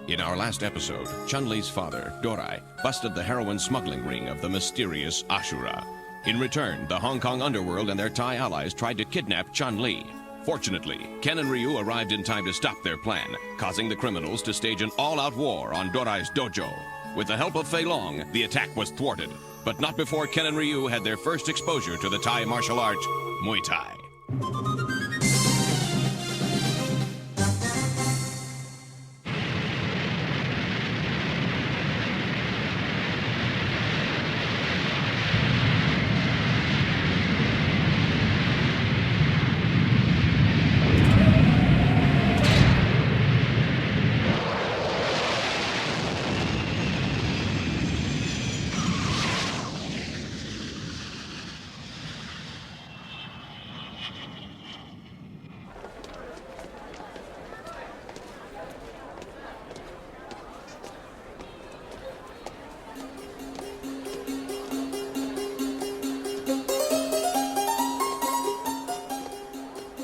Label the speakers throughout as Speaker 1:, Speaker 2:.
Speaker 1: In our last episode, Chun-Li's father, Dorai, busted the heroin smuggling ring of the mysterious Ashura. In return, the Hong Kong underworld and their Thai allies tried to kidnap Chun-Li. Fortunately, Ken and Ryu arrived in time to stop their plan, causing the criminals to stage an all-out war on Dorai's dojo. With the help of Fei Long, the attack was thwarted, but not before Ken and Ryu had their first exposure to the Thai martial art, Muay Thai.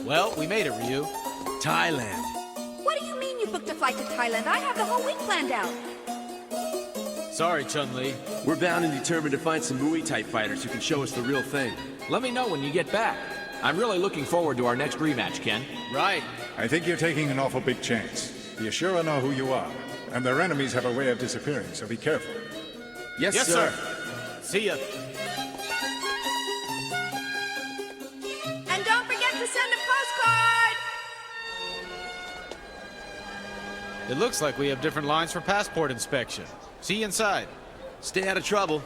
Speaker 2: Well, we made it, Ryu.
Speaker 3: Thailand.
Speaker 4: What do you mean you booked a flight to Thailand? I have the whole week planned out.
Speaker 2: Sorry, Chun-Li.
Speaker 3: We're bound and determined to find some Muay Thai fighters who can show us the real thing.
Speaker 5: Let me know when you get back. I'm really looking forward to our next rematch, Ken.
Speaker 2: Right.
Speaker 6: I think you're taking an awful big chance. The Ashura know who you are, and their enemies have a way of disappearing, so be careful.
Speaker 3: Yes,
Speaker 2: Yes, sir. See ya.
Speaker 4: And don't forget to send a postcard!
Speaker 2: It looks like we have different lines for passport inspection. See you inside.
Speaker 3: Stay out of trouble.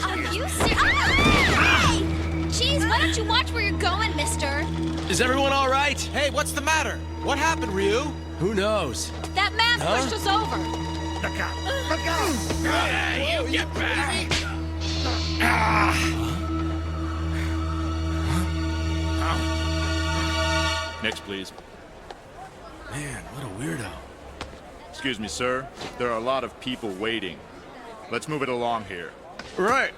Speaker 7: Are you serious? Ah! Jeez, why don't you watch where you're going, mister?
Speaker 3: Is everyone all right?
Speaker 2: Hey, what's the matter? What happened, Ryu?
Speaker 3: Who knows?
Speaker 7: That man pushed us over.
Speaker 2: Look out! Look out!
Speaker 1: You get back!
Speaker 8: Next, please.
Speaker 3: Man, what a weirdo.
Speaker 8: Excuse me, sir. There are a lot of people waiting. Let's move it along here.
Speaker 3: Right.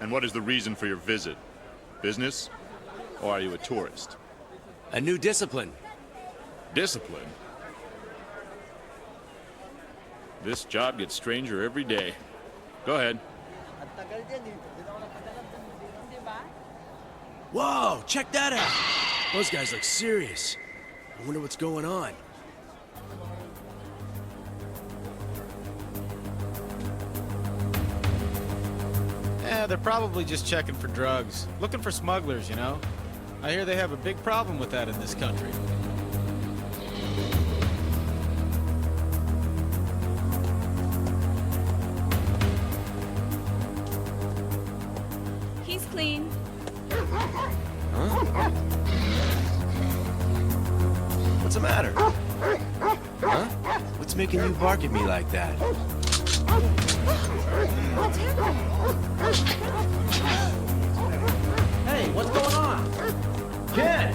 Speaker 8: And what is the reason for your visit? Business? Or are you a tourist?
Speaker 3: A new discipline.
Speaker 8: Discipline? This job gets stranger every day. Go ahead.
Speaker 3: Whoa, check that out. Those guys look serious. I wonder what's going on.
Speaker 2: Yeah, they're probably just checking for drugs. Looking for smugglers, you know? I hear they have a big problem with that in this country.
Speaker 4: He's clean.
Speaker 3: What's the matter? Huh? What's making you bark at me like that?
Speaker 4: What's happening?
Speaker 5: Hey, what's going on? Ken!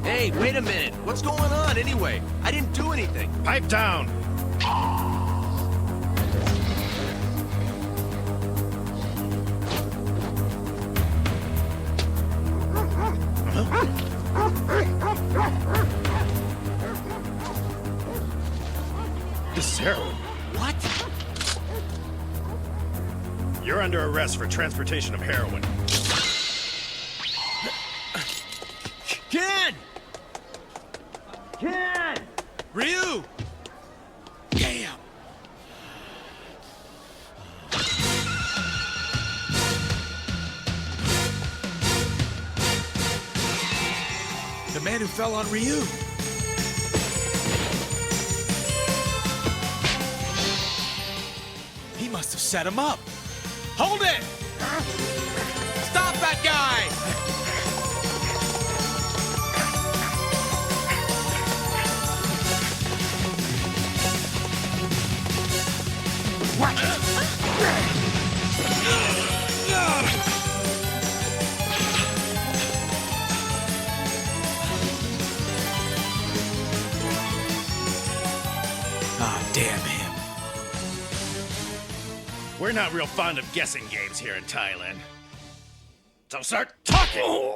Speaker 3: Hey, wait a minute. What's going on anyway? I didn't do anything.
Speaker 6: Pipe down! This is heroin.
Speaker 3: What?
Speaker 6: You're under arrest for transportation of heroin.
Speaker 3: Ken! Ken! Ryu! Damn! The man who fell on Ryu.
Speaker 2: He must have set him up. Hold it! Stop that guy!
Speaker 9: we're not real fond of guessing games here in Thailand. So start talking!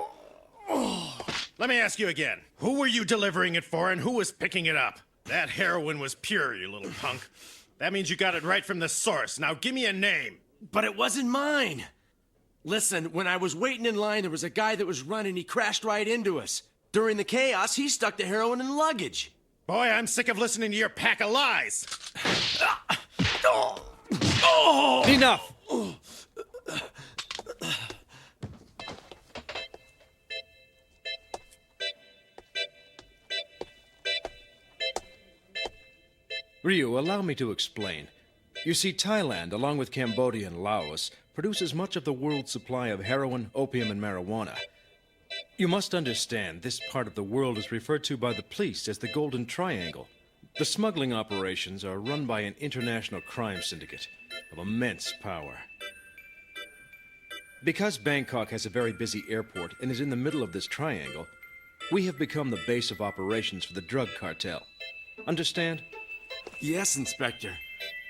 Speaker 9: Let me ask you again. Who were you delivering it for and who was picking it up? That heroin was pure, you little punk. That means you got it right from the source. Now give me a name.
Speaker 3: But it wasn't mine. Listen, when I was waiting in line, there was a guy that was running. He crashed right into us. During the chaos, he stuck the heroin in luggage.
Speaker 9: Boy, I'm sick of listening to your pack of lies.
Speaker 2: Enough!
Speaker 10: Ryu, allow me to explain. You see, Thailand, along with Cambodia and Laos, produces much of the world's supply of heroin, opium, and marijuana. You must understand, this part of the world is referred to by the police as the Golden Triangle. The smuggling operations are run by an international crime syndicate of immense power. Because Bangkok has a very busy airport and is in the middle of this triangle, we have become the base of operations for the drug cartel. Understand?
Speaker 3: Yes, Inspector.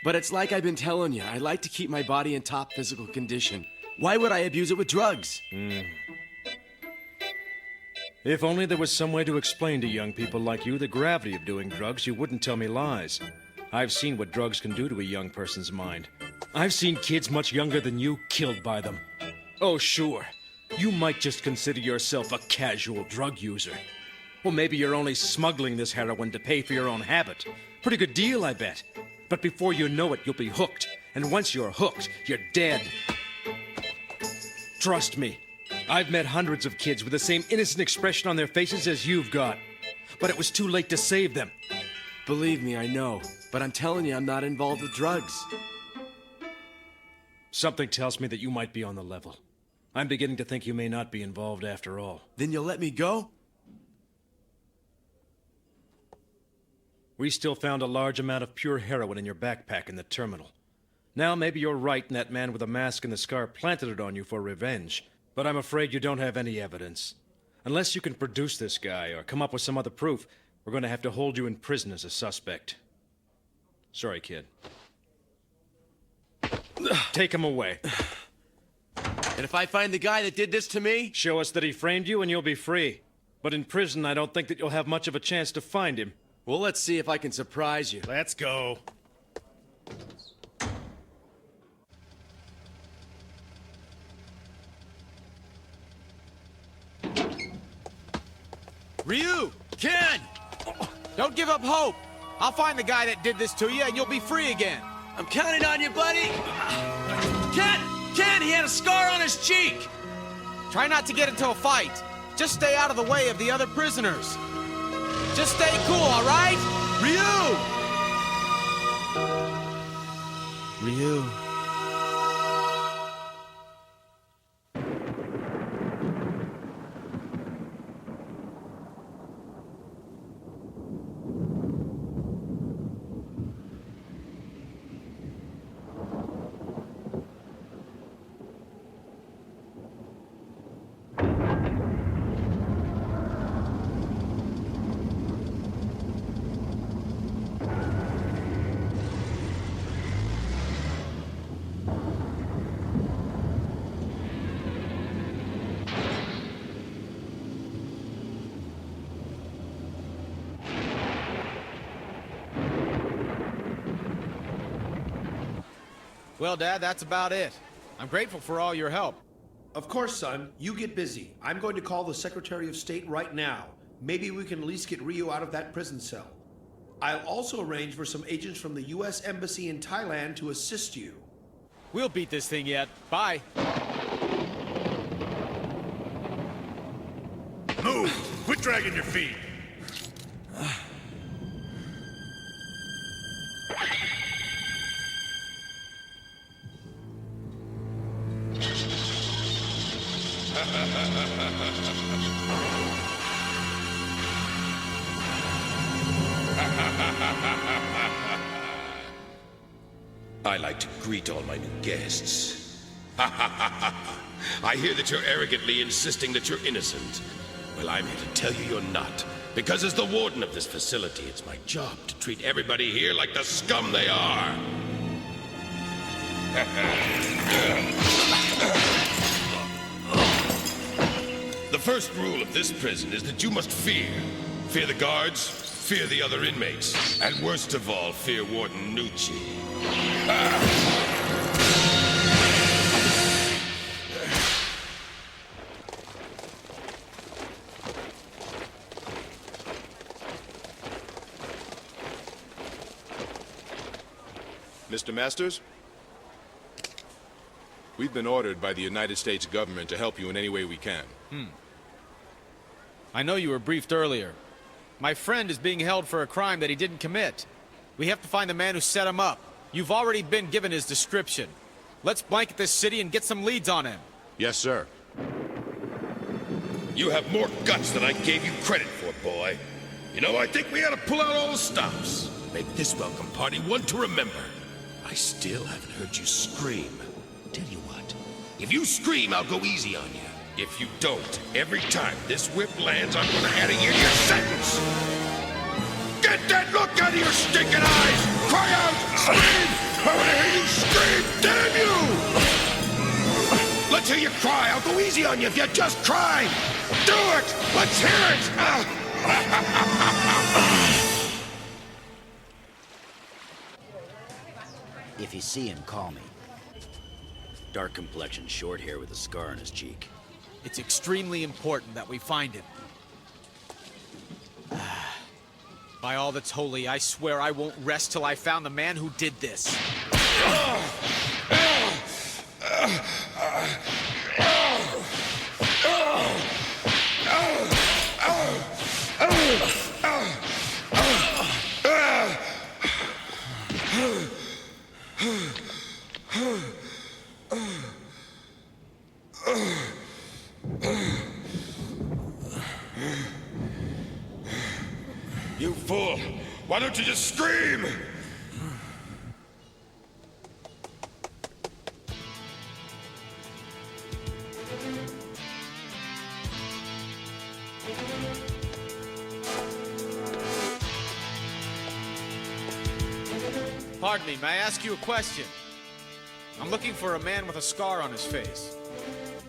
Speaker 3: But it's like I've been telling you, I like to keep my body in top physical condition. Why would I abuse it with drugs?
Speaker 10: If only there was some way to explain to young people like you the gravity of doing drugs, you wouldn't tell me lies. I've seen what drugs can do to a young person's mind. I've seen kids much younger than you killed by them. Oh, sure. You might just consider yourself a casual drug user. Well, maybe you're only smuggling this heroin to pay for your own habit. Pretty good deal, I bet. But before you know it, you'll be hooked. And once you're hooked, you're dead. Trust me. I've met hundreds of kids with the same innocent expression on their faces as you've got. But it was too late to save them.
Speaker 3: Believe me, I know. But I'm telling you, I'm not involved with drugs.
Speaker 10: Something tells me that you might be on the level. I'm beginning to think you may not be involved after all.
Speaker 3: Then you'll let me go?
Speaker 10: We still found a large amount of pure heroin in your backpack in the terminal. Now, maybe you're right and that man with the mask and the scar planted it on you for revenge. But I'm afraid you don't have any evidence. Unless you can produce this guy or come up with some other proof, we're going to have to hold you in prison as a suspect. Sorry, kid. Take him away.
Speaker 3: And if I find the guy that did this to me?
Speaker 10: Show us that he framed you and you'll be free. But in prison, I don't think that you'll have much of a chance to find him.
Speaker 3: Well, let's see if I can surprise you.
Speaker 9: Let's go.
Speaker 2: Ryu!
Speaker 3: Ken!
Speaker 2: Don't give up hope! I'll find the guy that did this to you and you'll be free again!
Speaker 3: I'm counting on you, buddy! Ken! Ken, he had a scar on his cheek!
Speaker 2: Try not to get into a fight. Just stay out of the way of the other prisoners. Just stay cool, all right? Ryu!
Speaker 3: Ryu.
Speaker 2: Well, Dad, that's about it. I'm grateful for all your help.
Speaker 11: Of course, son. You get busy. I'm going to call the Secretary of State right now. Maybe we can at least get Ryu out of that prison cell. I'll also arrange for some agents from the U.S. Embassy in Thailand to assist you.
Speaker 2: We'll beat this thing yet. Bye.
Speaker 9: Move! Quit dragging your feet!
Speaker 12: I like to greet all my new guests. I hear that you're arrogantly insisting that you're innocent. Well, I'm here to tell you you're not. Because as the warden of this facility, it's my job to treat everybody here like the scum they are. The first rule of this prison is that you must fear. Fear the guards, fear the other inmates, and worst of all, fear Warden Nucci.
Speaker 13: Mr. Masters? We've been ordered by the United States government to help you in any way we can.
Speaker 2: I know you were briefed earlier. My friend is being held for a crime that he didn't commit. We have to find the man who set him up. You've already been given his description. Let's blanket this city and get some leads on him.
Speaker 13: Yes, sir.
Speaker 12: You have more guts than I gave you credit for, boy. You know, I think we ought to pull out all the stops. Make this welcome party one to remember. I still haven't heard you scream. Tell you what, if you scream, I'll go easy on you. If you don't, every time this whip lands, I'm gonna add a year to your sentence. Get that look out of your stinking eyes! Cry out! Scream! I wanna hear you scream! Damn you! Let's hear you cry. I'll go easy on you if you just cry. Do it! Let's hear it!
Speaker 14: If you see him, call me. Dark complexion, short hair with a scar on his cheek.
Speaker 2: It's extremely important that we find him. By all that's holy, I swear I won't rest till I found the man who did this.
Speaker 12: You fool! Why don't you just scream?
Speaker 2: Pardon me, may I ask you a question? I'm looking for a man with a scar on his face.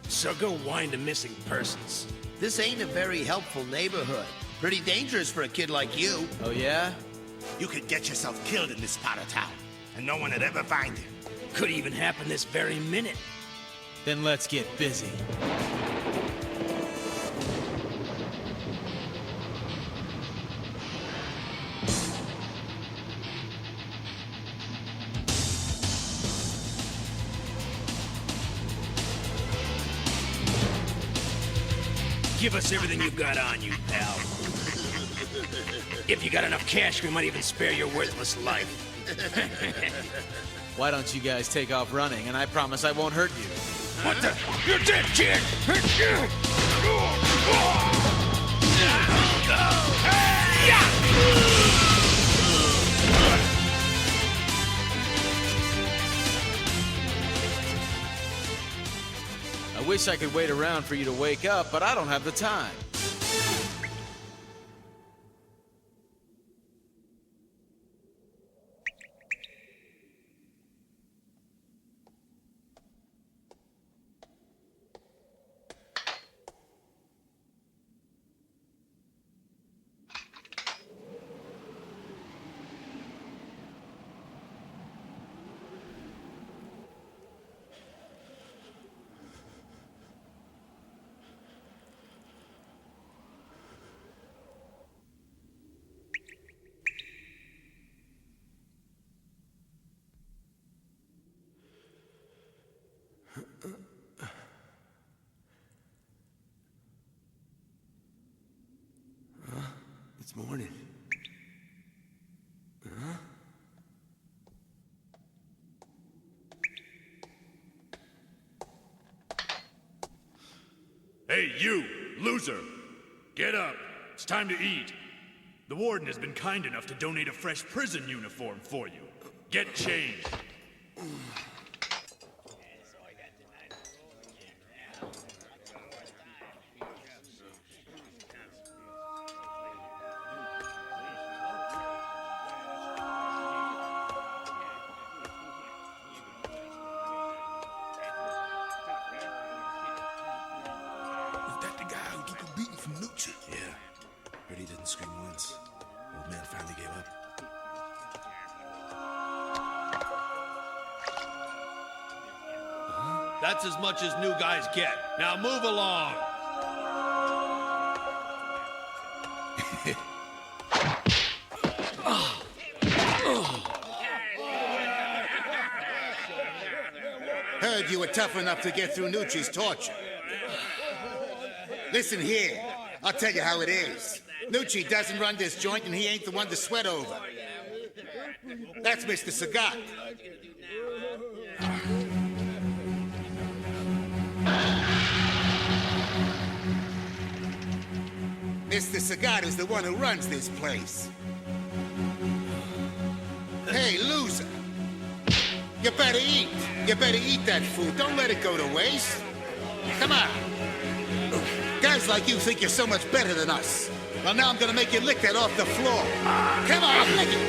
Speaker 9: So go wind a missing persons.
Speaker 11: This ain't a very helpful neighborhood. Pretty dangerous for a kid like you.
Speaker 2: Oh, yeah?
Speaker 15: You could get yourself killed in this part of town, and no one would ever find you.
Speaker 3: Could even happen this very minute.
Speaker 2: Then let's get busy.
Speaker 3: Give us everything you've got on you, pal. If you got enough cash, we might even spare your worthless life.
Speaker 2: Why don't you guys take off running, and I promise I won't hurt you.
Speaker 3: What the? You're dead, kid!
Speaker 2: I wish I could wait around for you to wake up, but I don't have the time.
Speaker 3: It's morning. Huh?
Speaker 16: Hey, you, loser! Get up. It's time to eat. The warden has been kind enough to donate a fresh prison uniform for you. Get changed.
Speaker 15: Heard he didn't scream once. Old man finally gave up.
Speaker 9: That's as much as new guys get. Now move along.
Speaker 15: Heard you were tough enough to get through Nucci's torture. Listen here, I'll tell you how it is. Nucci doesn't run this joint and he ain't the one to sweat over. That's Mr. Sagat. Mr. Sagat is the one who runs this place. Hey, loser. You better eat. You better eat that food. Don't let it go to waste. Come on. Guys like you think you're so much better than us. Well, now I'm gonna make you lick that off the floor. Come on, lick it.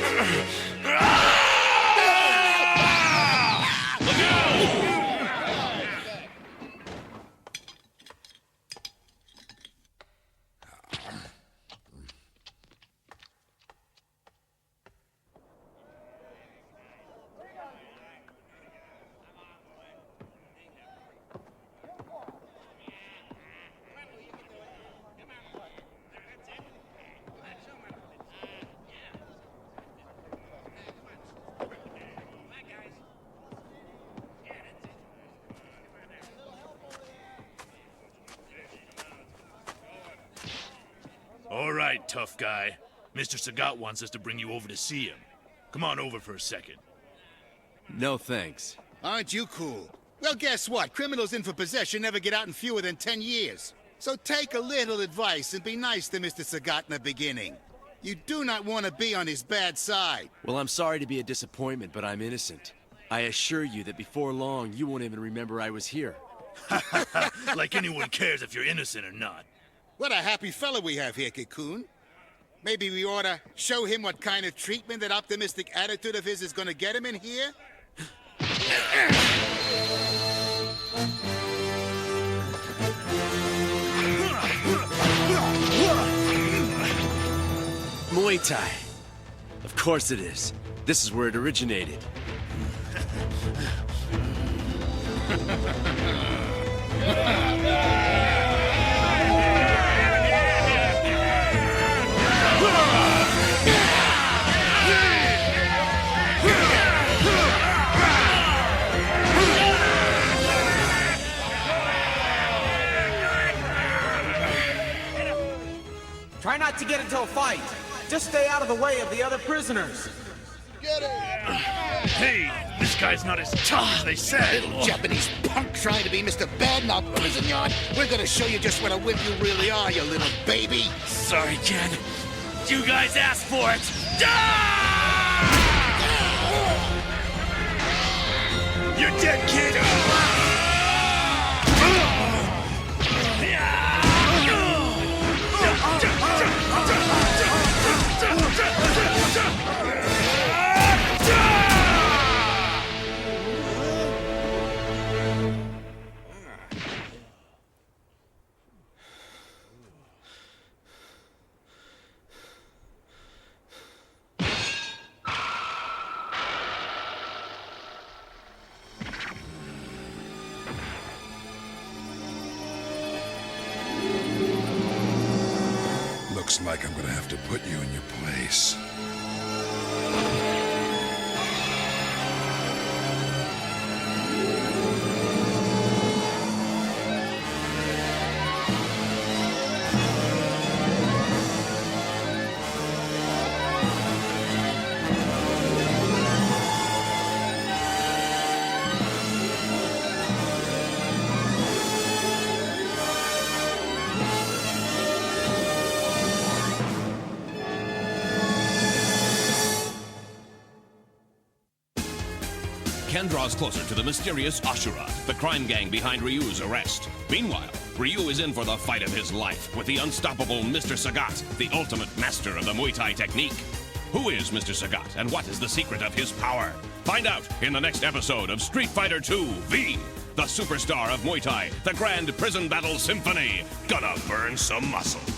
Speaker 15: Look out!
Speaker 16: All right, tough guy. Mr. Sagat wants us to bring you over to see him. Come on over for a second.
Speaker 3: No thanks.
Speaker 15: Aren't you cool? Well, guess what? Criminals in for possession never get out in fewer than 10 years. So take a little advice and be nice to Mr. Sagat in the beginning. You do not want to be on his bad side.
Speaker 3: Well, I'm sorry to be a disappointment, but I'm innocent. I assure you that before long, you won't even remember I was here.
Speaker 16: Like anyone cares if you're innocent or not.
Speaker 15: What a happy fellow we have here, Cocoon. Maybe we ought to show him what kind of treatment that optimistic attitude of his is going to get him in here?
Speaker 3: Muay Thai. Of course it is. This is where it originated.
Speaker 2: Try not to get into a fight. Just stay out of the way of the other prisoners.
Speaker 16: Hey, this guy's not as tough as they said.
Speaker 15: Little Japanese punk trying to be Mr. Bad in our prison yard. We're gonna show you just what a wimp you really are, you little baby.
Speaker 16: Sorry, Ken. You guys asked for it. You're dead, kid.
Speaker 17: Looks like I'm gonna have to put you in your place.
Speaker 1: Ken draws closer to the mysterious Ashura, the crime gang behind Ryu's arrest. Meanwhile, Ryu is in for the fight of his life with the unstoppable Mr. Sagat, the ultimate master of the Muay Thai technique. Who is Mr. Sagat, and what is the secret of his power? Find out in the next episode of Street Fighter II V, the superstar of Muay Thai, the Grand Prison Battle Symphony. Gonna burn some muscle.